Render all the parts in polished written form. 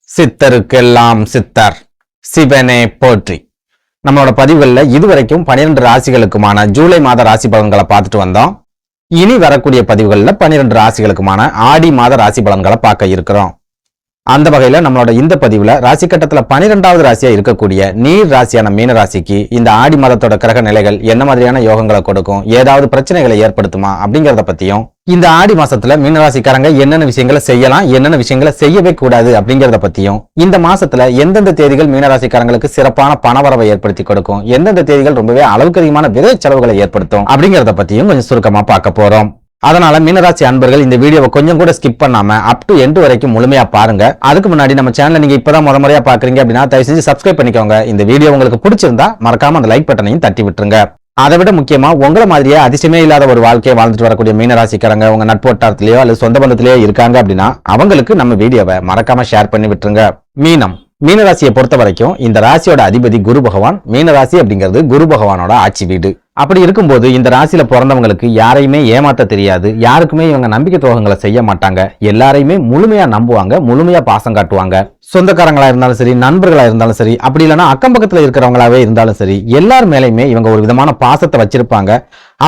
சித்தருக்கெல்லாம் சித்தர் சிவனே போற்றி. நம்மளோட பதிவுகளில் இதுவரைக்கும் 12 ராசிகளுக்குமான ஜூலை மாத ராசி பலன்களை பார்த்துட்டு வந்தோம். இனி வரக்கூடிய பதிவுகளில் 12 ராசிகளுக்குமான ஆடி மாத ராசி பலன்களை பார்க்க இருக்கிறோம். அந்த வகையில நம்மளோட இந்த பதிவுல ராசி கட்டத்துல 12வது ராசியா இருக்கக்கூடிய நீர் ராசியான மீன ராசிக்கு இந்த ஆடி மாதத்தோட கிரக நிலைகள் என்ன மாதிரியான யோகங்களை கொடுக்கும், ஏதாவது பிரச்சனைகளை ஏற்படுத்துமா அப்படிங்கறத பத்தியும், இந்த ஆடி மாசத்துல மீனராசிக்காரங்க என்னென்ன விஷயங்களை செய்யலாம், என்னென்ன விஷயங்களை செய்யவே கூடாது அப்படிங்கறத பத்தியும், இந்த மாசத்துல எந்தெந்த தேதிகள் மீனராசிக்காரங்களுக்கு சிறப்பான பணவரவை ஏற்படுத்தி கொடுக்கும், எந்தெந்த தேதிகள் ரொம்பவே அளவுக்கு அதிகமான விரை செலவுகளை ஏற்படுத்தும் அப்படிங்கறத பத்தியும் கொஞ்சம் சுருக்கமா பார்க்க போறோம். அதனால மீனராசி அன்பர்கள் இந்த வீடியோவை கொஞ்சம் கூட ஸ்கிப் பண்ணாம அப் டு எண்ட் வரைக்கும் முழுமையா பாருங்க. அதுக்கு முன்னாடி நம்ம சேனலை நீங்க இப்பதான் முறையா பாக்குறீங்க அப்படின்னா தயவு செஞ்சு சப்ஸ்கிரைப் பண்ணிக்கோங்க. இந்த வீடியோ உங்களுக்கு பிடிச்சிருந்தா மறக்காம அந்த லைக் பட்டனையும் தட்டி விட்டுருங்க. அதை விட முக்கியமா உங்களை மாதிரியே அதிசயமே இல்லாத ஒரு வாழ்க்கையை வாழ்ந்துட்டு வரக்கூடிய மீனராசிக்காரங்க உங்க நட்பு வட்டாரத்திலேயோ அல்லது சொந்த பந்தத்திலேயோ இருக்காங்க அப்படின்னா அவங்களுக்கு நம்ம வீடியோவை மறக்காம ஷேர் பண்ணி விட்டுருங்க. மீனராசியை பொறுத்த வரைக்கும் இந்த ராசியோட அதிபதி குரு பகவான். மீனராசி அப்படிங்கிறது குரு பகவானோட ஆட்சி வீடு. அப்படி இருக்கும்போது இந்த ராசியில பிறந்தவங்களுக்கு யாரையுமே ஏமாத்த தெரியாது, யாருக்குமே இவங்க நம்பிக்கை துரோகங்களை செய்ய மாட்டாங்க, எல்லாரையுமே முழுமையா நம்புவாங்க, முழுமையா பாசம் காட்டுவாங்க. சொந்தக்காரங்களா இருந்தாலும் சரி, நண்பர்களா இருந்தாலும் சரி, அப்படி இல்லைன்னா அக்கம் பக்கத்துல இருக்கிறவங்களாவே இருந்தாலும் சரி, எல்லார் மேலையுமே இவங்க ஒரு விதமான பாசத்தை வச்சிருப்பாங்க.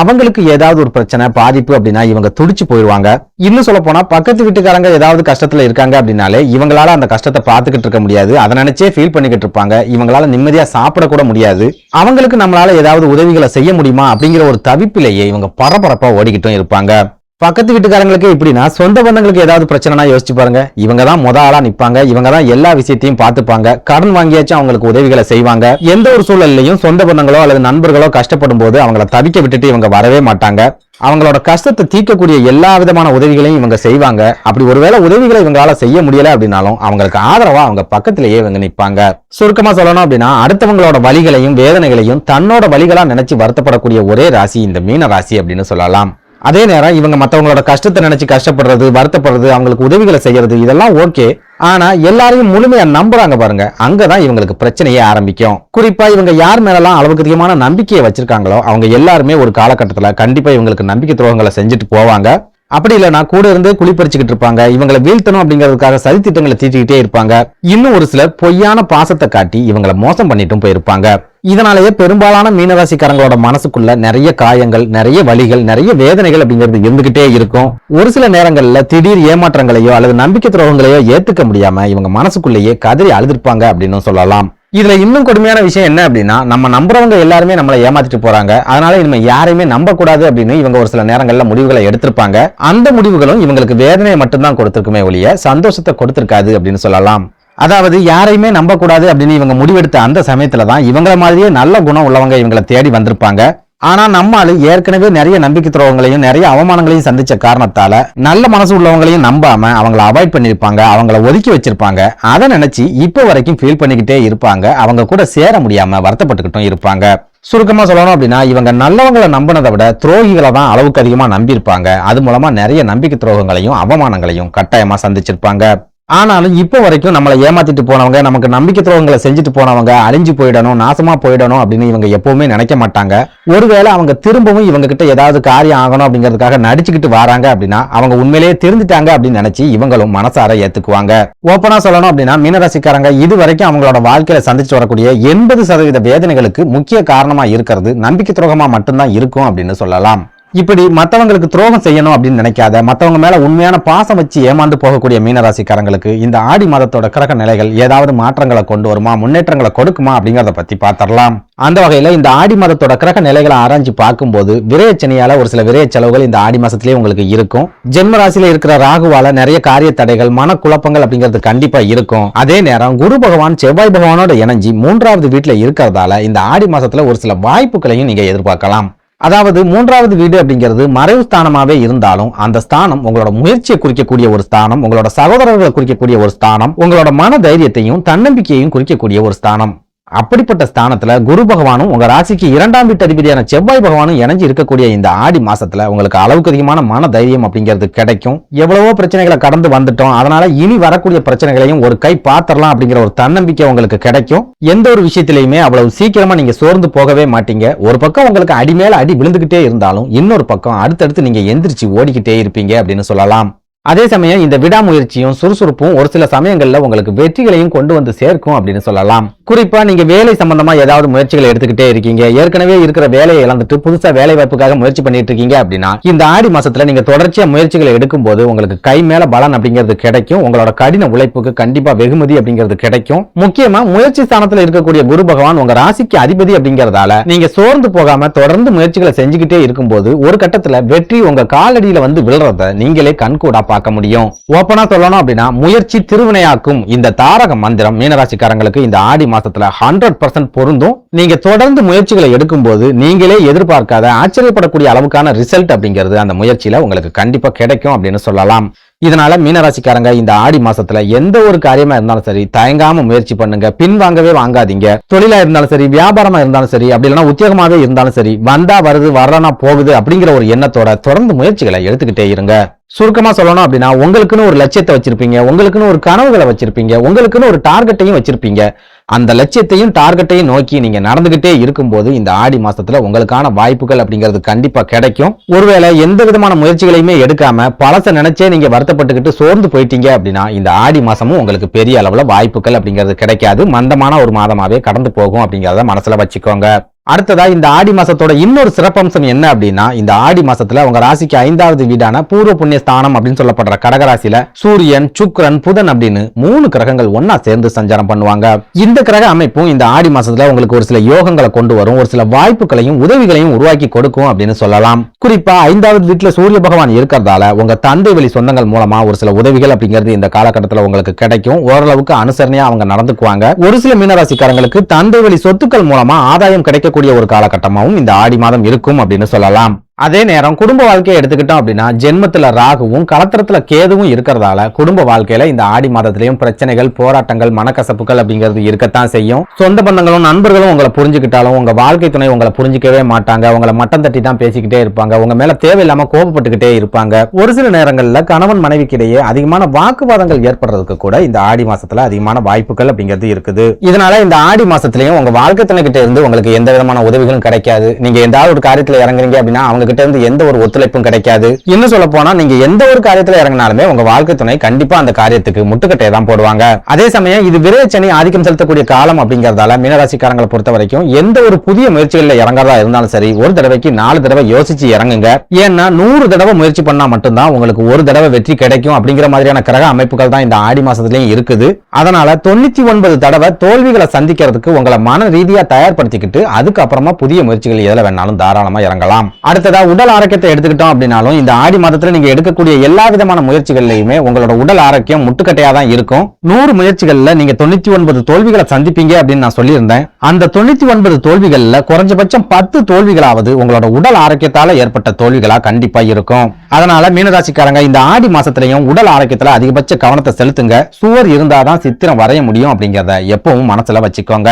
அவங்களுக்கு ஏதாவது ஒரு பிரச்சனை பாதிப்பு அப்படின்னா இவங்க துடிச்சு போயிடுவாங்க. இன்னும் சொல்ல போனா பக்கத்து வீட்டுக்காரங்க ஏதாவது கஷ்டத்துல இருக்காங்க அப்படின்னாலே இவங்களால அந்த கஷ்டத்தை பார்த்துக்கிட்டு இருக்க முடியாது, அதை நினைச்சே ஃபீல் பண்ணிக்கிட்டு இருப்பாங்க. இவங்களால நிம்மதியா சாப்பிட கூட முடியாது. அவங்களுக்கு நம்மளால ஏதாவது உதவிகளை செய்ய முடியுமா அப்படிங்கிற ஒரு தவிப்பிலேயே இவங்க பரபரப்பா ஓடிக்கிட்டும் இருப்பாங்க. பக்கத்து வீட்டுக்காரங்களுக்கு இப்படின்னா சொந்த பந்தங்களுக்கு ஏதாவது பிரச்சனைனா யோசிச்சு பாருங்க. இவங்க தான் முத ஆளா நிப்பாங்க, இவங்க தான் எல்லா விஷயத்தையும் பார்த்துப்பாங்க, கடன் வாங்கியாச்சும் அவங்களுக்கு உதவிகளை செய்வாங்க. எந்த ஒரு சூழல்லையும் சொந்த பந்தங்களோ அல்லது நண்பர்களோ கஷ்டப்படும் போது அவங்கள தவிக்க விட்டுட்டு இவங்க வரவே மாட்டாங்க. அவங்களோட கஷ்டத்தை தீர்க்கக்கூடிய எல்லா விதமான உதவிகளையும் இவங்க செய்வாங்க. அப்படி ஒருவேளை உதவிகளை இவங்களால செய்ய முடியல அப்படின்னாலும் அவங்களுக்கு ஆதரவா அவங்க பக்கத்திலேயே இவங்க நிற்பாங்க. சுருக்கமா சொல்லணும் அப்படின்னா அடுத்தவங்களோட வலிகளையும் வேதனைகளையும் தன்னோட வலிகளா நினைச்சு வருத்தப்படக்கூடிய ஒரே ராசி இந்த மீன ராசி அப்படின்னு சொல்லலாம். அதே நேரம் இவங்க மற்றவங்களோட கஷ்டத்தை நினைச்சு கஷ்டப்படுறது, வருத்தப்படுறது, அவங்களுக்கு உதவிகளை செய்யறது இதெல்லாம் ஓகே. ஆனா எல்லாரையும் முழுமையா நம்புறாங்க பாருங்க, அங்கதான் இவங்களுக்கு பிரச்சனையே ஆரம்பிக்கும். குறிப்பா இவங்க யார் மேலாம் அளவுக்கு அதிகமான நம்பிக்கையை வச்சிருக்காங்களோ அவங்க எல்லாருமே ஒரு காலகட்டத்துல கண்டிப்பா இவங்களுக்கு நம்பிக்கை துரோகங்களை செஞ்சுட்டு போவாங்க. அப்படி இல்லைன்னா கூட இருந்து குளிப்பறிச்சுக்கிட்டு இருப்பாங்க. இவங்களை வீழ்த்தணும் அப்படிங்கிறதுக்காக சதி திட்டங்களை தீட்டிக்கிட்டே இருப்பாங்க. இன்னும் ஒரு சிலர் பொய்யான பாசத்தை காட்டி இவங்களை மோசம் பண்ணிட்டும் போயிருப்பாங்க. இதனாலேயே பெரும்பாலான மீனராசிக்காரங்களோட மனசுக்குள்ள நிறைய காயங்கள், நிறைய வலிகள், நிறைய வேதனைகள் அப்படிங்கிறது இருந்துகிட்டே இருக்கும். ஒரு சில நேரங்கள்ல திடீர் ஏமாற்றங்களையோ அல்லது நம்பிக்கை துரோகங்களையோ ஏத்துக்க முடியாம இவங்க மனசுக்குள்ளேயே கதறி அழுதுருப்பாங்க அப்படின்னு சொல்லலாம். இதுல இன்னும் கொடுமையான விஷயம் என்ன அப்படின்னா நம்ம நம்புறவங்க எல்லாருமே நம்மளை ஏமாத்திட்டு போறாங்க, அதனால இனிமே யாரையுமே நம்ப கூடாது அப்படின்னு இவங்க ஒரு சில நேரங்கள்ல முடிவுகளை எடுத்திருப்பாங்க. அந்த முடிவுகளும் இவங்களுக்கு வேதனையை மட்டும்தான் கொடுத்திருக்குமே ஒழிய சந்தோஷத்தை கொடுத்திருக்காது அப்படின்னு சொல்லலாம். அதாவது யாரையுமே நம்ப கூடாது அப்படின்னு இவங்க முடிவெடுத்த அந்த சமயத்துலதான் இவங்கள மாதிரியே நல்ல குணம் உள்ளவங்க இவங்களை தேடி வந்திருப்பாங்க. ஆனா நம்மால ஏற்கனவே நிறைய நம்பிக்கை துரோகங்களையும் நிறைய அவமானங்களையும் சந்திச்ச காரணத்தால நல்ல மனசு உள்ளவங்களையும் நம்பாம அவங்களை அவாய்ட் பண்ணிருப்பாங்க, அவங்கள ஒதுக்கி வச்சிருப்பாங்க. அதை நினைச்சு இப்ப வரைக்கும் ஃபீல் பண்ணிக்கிட்டே இருப்பாங்க. அவங்க கூட சேர முடியாம வருத்தப்பட்டுக்கிட்டும் இருப்பாங்க. சுருக்கமா சொல்லணும் அப்படின்னா இவங்க நல்லவங்களை நம்பினதை விட துரோகிகளை தான் அளவுக்கு அதிகமா நம்பியிருப்பாங்க. அது மூலமா நிறைய நம்பிக்கை துரோகங்களையும் அவமானங்களையும் கட்டாயமா சந்திச்சிருப்பாங்க. ஆனாலும் இப்ப வரைக்கும் நம்மளை ஏமாத்திட்டு போனவங்க, நமக்கு நம்பிக்கை துரோகங்களை செஞ்சுட்டு போனவங்க அழிஞ்சு போயிடணும், நாசமா போயிடணும் அப்படின்னு இவங்க எப்பவுமே நினைக்க மாட்டாங்க. ஒருவேளை அவங்க திரும்பவும் இவங்க கிட்ட ஏதாவது காரியம் ஆகணும் அப்படிங்கிறதுக்காக நடிச்சுக்கிட்டு வராங்க அப்படின்னா அவங்க உண்மையிலேயே திருந்துட்டாங்க அப்படின்னு நினைச்சு இவங்களும் மனசார ஏத்துக்குவாங்க. ஓப்பனா சொல்லணும் அப்படின்னா மீனராசிக்காரங்க இது வரைக்கும் அவங்களோட வாழ்க்கையில சந்திச்சு வரக்கூடிய 80% வேதனைகளுக்கு முக்கிய காரணமா இருக்கிறது நம்பிக்கை துரோகமா மட்டும்தான் இருக்கும் அப்படின்னு சொல்லலாம். இப்படி மற்றவங்களுக்கு துரோகம் செய்யணும் அப்படின்னு நினைக்காத, மற்றவங்க மேல உண்மையான பாசம் வச்சு ஏமாந்து போகக்கூடிய மீனராசிக்காரங்களுக்கு இந்த ஆடி மாதத்தோட கிரக நிலைகள் ஏதாவது மாற்றங்களை கொண்டு வருமா, முன்னேற்றங்களை கொடுக்குமா அப்படிங்கறத பத்தி பார்த்தரலாம். அந்த வகையில இந்த ஆடி மாதத்தோட கிரக நிலைகளை ஆராய்ச்சி பார்க்கும்போது விரயச்சனியால ஒரு சில விரய செலவுகள் இந்த ஆடி மாசத்திலேயே உங்களுக்கு இருக்கும். ஜென்ம ராசியில இருக்கிற ராகுவால நிறைய காரிய தடைகள், மனக்குழப்பங்கள் அப்படிங்கிறது கண்டிப்பா இருக்கும். அதே நேரம் குரு பகவான் செவ்வாய் பகவானோட இணைஞ்சி 3வது வீட்டுல இருக்கிறதால இந்த ஆடி மாசத்துல ஒரு சில வாய்ப்புகளையும் நீங்க எதிர்பார்க்கலாம். அதாவது 3வது வீடு அப்படிங்கிறது மறைவு ஸ்தானமாவே இருந்தாலும் அந்த ஸ்தானம் உங்களோட முயற்சியை குறிக்கக்கூடிய ஒரு ஸ்தானம், உங்களோட சகோதரர்களை குறிக்கக்கூடிய ஒரு ஸ்தானம், உங்களோட மன தைரியத்தையும் தன்னம்பிக்கையையும் குறிக்கக்கூடிய ஒரு ஸ்தானம். அப்படிப்பட்ட ஸ்தானத்துல குரு பகவானும் உங்க ராசிக்கு 2ஆம் வீட்டு அதிபதியான செவ்வாய் பகவானும் இணைஞ்சு இருக்கக்கூடிய இந்த ஆடி மாசத்துல உங்களுக்கு அளவுக்கு அதிகமான மன தைரியம் அப்படிங்கிறது கிடைக்கும். எவ்வளவோ பிரச்சனைகளை கடந்து வந்துட்டோம், அதனால இனி வரக்கூடிய பிரச்சனைகளையும் ஒரு கை பாத்திரலாம் அப்படிங்கிற ஒரு தன்னம்பிக்கை உங்களுக்கு கிடைக்கும். எந்த ஒரு விஷயத்திலையுமே அவ்வளவு சீக்கிரமா நீங்க சோர்ந்து போகவே மாட்டீங்க. ஒரு பக்கம் உங்களுக்கு அடி மேல அடி விழுந்துகிட்டே இருந்தாலும் இன்னொரு பக்கம் அடுத்தடுத்து நீங்க எந்திரிச்சு ஓடிக்கிட்டே இருப்பீங்க அப்படின்னு சொல்லலாம். அதே சமயம் இந்த விடாமுயற்சியும் சுறுசுறுப்பும் ஒரு சில சமயங்கள்ல உங்களுக்கு வெற்றிகளையும் கொண்டு வந்து சேர்க்கும் அப்படின்னு சொல்லலாம். குறிப்பா நீங்க வேலை சம்பந்தமா ஏதாவது முயற்சிகளை எடுத்துக்கிட்டே இருக்கீங்க, ஏற்கனவே இருக்கிற வேலையை இழந்துட்டு புதுசா வேலை வாய்ப்புக்காக முயற்சி பண்ணிட்டு இருக்கீங்க அப்படின்னா இந்த ஆடி மாசத்துல நீங்க தொடர்ச்சியா முயற்சிகளை எடுக்கும் போது உங்களுக்கு கை மேல பலன் அப்படிங்கிறது கிடைக்கும். உங்களோட கடின உழைப்புக்கு கண்டிப்பா வெகுமதி அப்படிங்கிறது கிடைக்கும். முக்கியமா முயற்சி ஸ்தானத்துல இருக்கக்கூடிய குரு பகவான் உங்க ராசிக்கு அதிபதி அப்படிங்கறதால நீங்க சோர்ந்து போகாம தொடர்ந்து முயற்சிகளை செஞ்சுக்கிட்டே இருக்கும்போது ஒரு கட்டத்துல வெற்றி உங்க காலடியில வந்து விழுறத நீங்களே கண்கூடா பார்க்க முடியும். ஓப்பனா சொல்லணும் அப்படின்னா முயற்சி திருவினையாக்கும் இந்த தாரக மந்திரம் மீனராசிக்காரங்களுக்கு இந்த ஆடி மாசத்துல 100% பொருந்தும். நீங்க தொடர்ந்து முயற்சிகளை எடுக்கும் போது நீங்களே எதிர்பார்க்காத ஆச்சரியப்படக்கூடிய அளவுக்கான ரிசல்ட் அப்படிங்கிறது அந்த முயற்சியில உங்களுக்கு கண்டிப்பா கிடைக்கும் அப்படின்னு சொல்லலாம். இதனால மீனராசிக்காரங்க இந்த ஆடி மாசத்துல எந்த ஒரு காரியமா இருந்தாலும் சரி தயங்காம முயற்சி பண்ணுங்க, பின்வாங்கவே வாங்காதீங்க. தொழிலா இருந்தாலும் சரி, வியாபாரமா இருந்தாலும் சரி, அப்படி இல்லைன்னா உத்தியோகமாவே இருந்தாலும் சரி, வந்தா வருது வரலனா போகுது அப்படிங்கிற ஒரு எண்ணத்தோட தொடர்ந்து முயற்சிகளை எடுத்துக்கிட்டே இருங்க. சுருக்கமா சொல்லணும் அப்படின்னா உங்களுக்குன்னு ஒரு லட்சியத்தை வச்சிருப்பீங்க, உங்களுக்குன்னு ஒரு கனவுகளை வச்சிருப்பீங்க, உங்களுக்குன்னு ஒரு டார்கெட்டையும் வச்சிருப்பீங்க. அந்த லட்சியத்தையும் டார்கெட்டையும் நோக்கி நீங்க நடந்துகிட்டே இருக்கும்போது இந்த ஆடி மாசத்துல உங்களுக்கான வாய்ப்புகள் அப்படிங்கிறது கண்டிப்பா கிடைக்கும். ஒருவேளை எந்த விதமான முயற்சிகளையுமே எடுக்காம பழச நினைச்சே நீங்க வருத்தப்பட்டுக்கிட்டு சோர்ந்து போயிட்டீங்க அப்படின்னா இந்த ஆடி மாசமும் உங்களுக்கு பெரிய அளவுல வாய்ப்புகள் அப்படிங்கிறது கிடைக்காது. மந்தமான ஒரு மாதமாவே கடந்து போகும் அப்படிங்கறத மனசுல வச்சுக்கோங்க. அடுத்ததா இந்த ஆடி மாசத்தோட இன்னொரு சிறப்பம்சம் என்ன அப்படின்னா இந்த ஆடி மாசத்துல உங்க ராசிக்கு 5வது வீடான பூர்வ புண்ணிய ஸ்தானம் அப்படின்னு சொல்லப்படுற கடகராசியில சூரியன், சுக்கிரன், புதன் அப்படின்னு 3 கிரகங்கள் ஒன்னா சேர்ந்து சஞ்சாரம் பண்ணுவாங்க. இந்த கிரக அமைப்பும் இந்த ஆடி மாசத்துல உங்களுக்கு ஒரு சில யோகங்களை கொண்டு வரும், ஒரு சில வாய்ப்புகளையும் உதவிகளையும் உருவாக்கி கொடுக்கும் அப்படின்னு சொல்லலாம். குறிப்பா 5வது வீட்டுல சூரிய பகவான் இருக்கிறதால உங்க தந்தை வழி சொந்தங்கள் மூலமா ஒரு சில உதவிகள் அப்படிங்கிறது இந்த காலகட்டத்தில் உங்களுக்கு கிடைக்கும். ஓரளவுக்கு அனுசரணையா அவங்க நடந்துக்குவாங்க. ஒரு சில மீனராசிக்காரங்களுக்கு தந்தை வழி சொத்துக்கள் மூலமா ஆதாயம் கிடைக்கக்கூடிய ஒரு காலகட்டமாகவும் இந்த ஆடி மாதம் இருக்கும் அப்படின்னு சொல்லலாம். அதே நேரம் குடும்ப வாழ்க்கையை எடுத்துக்கிட்டோம் அப்படின்னா ஜென்மத்துல ராகுவும் களத்திரத்துல கேதுவும் இருக்கிறதால குடும்ப வாழ்க்கையில இந்த ஆடி மாதத்திலையும் பிரச்சனைகள், போராட்டங்கள், மனக்கசப்புகள் அப்படிங்கிறது இருக்கத்தான் செய்யும். சொந்த பந்தங்களும் நண்பர்களும் உங்களை புரிஞ்சுக்கிட்டாலும் உங்க வாழ்க்கை துணை உங்களை புரிஞ்சிக்கவே மாட்டாங்க. உங்களை மட்டம் தட்டி தான் பேசிக்கிட்டே இருப்பாங்க. உங்க மேல தேவையில்லாம கோபப்பட்டுக்கிட்டே இருப்பாங்க. ஒரு சில நேரங்கள்ல கணவன் மனைவிக்கு இடையே அதிகமான வாக்குவாதங்கள் ஏற்படுறதுக்கு கூட இந்த ஆடி மாசத்துல அதிகமான வாய்ப்புகள் அப்படிங்கிறது இருக்குது. இதனால இந்த ஆடி மாசத்திலையும் உங்க வாழ்க்கை துணை கிட்ட இருந்து உங்களுக்கு எந்த விதமான உதவிகளும் கிடைக்காது. நீங்க எந்த ஒரு காரியத்துல இறங்குறீங்க அப்படின்னா அவங்க கிட்ட இருந்து எந்த ஒரு ஒத்துழைப்பும் கிடைக்காது. இன்னும் சொல்ல போனா நீங்க எந்த ஒரு காரியத்துல இறங்கினாலுமே உங்க வாழ்க்கை துணை கண்டிப்பா அந்த காரியத்துக்கு முட்டுக்கட்டையை தான் போடுவாங்க. அதே சமயம் இது விரைச்சனி ஆதிக்கம் செலுத்தக்கூடிய காலம் அப்படிங்கறதால மீனராசிக்காரங்களை பொறுத்த வரைக்கும் எந்த ஒரு புதிய முயற்சிகளில் இறங்குறதா இருந்தாலும் சரி ஒரு தடவைக்கு 4 தடவை யோசிச்சு இறங்குங்க. ஏன்னா 100 தடவை முயற்சி பண்ணா மட்டும்தான் உங்களுக்கு ஒரு தடவை வெற்றி கிடைக்கும் அப்படிங்கிற மாதிரியான கிரக அமைப்புகள் தான் இந்த ஆடி மாசத்துலயும் இருக்குது. அதனால 99 தடவை தோல்விகளை சந்திக்கிறதுக்கு உங்களை மன ரீதியா தயார்படுத்திக்கிட்டு அதுக்கப்புறமா புதிய முயற்சிகள் எதுல வேணாலும் தாராளமா இறங்கலாம். அடுத்ததா உடல் ஆரோக்கியத்தை எடுத்துக்கிட்டோம் அப்படின்னாலும் இந்த ஆடி மாதத்துல நீங்க எடுக்கக்கூடிய எல்லா விதமான முயற்சிகள்லயுமே உங்களோட உடல் ஆரோக்கியம் முட்டுக்கட்டையா தான் இருக்கும். 100 முயற்சிகள்ல நீங்க 99 தோல்விகளை சந்திப்பீங்க அப்படின்னு நான் சொல்லியிருந்தேன். அந்த 99 தோல்விகள்ல குறைஞ்சபட்சம் 10 தோல்விகளாவது உங்களோட உடல் ஆரோக்கியத்தால ஏற்பட்ட தோல்விகளா கண்டிப்பா இருக்கும். அதனால மீனராசிக்காரங்க இந்த ஆடி மாசத்திலையும் உடல் ஆரோக்கியத்துல அதிகபட்ச கவனத்தை செலுத்துங்க. சுவர் இருந்தாதான் சித்திரம் வரைய முடியும் அப்படிங்கறத எப்பவும் மனசுல வச்சுக்கோங்க.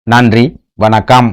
நன்றி, வணக்கம்.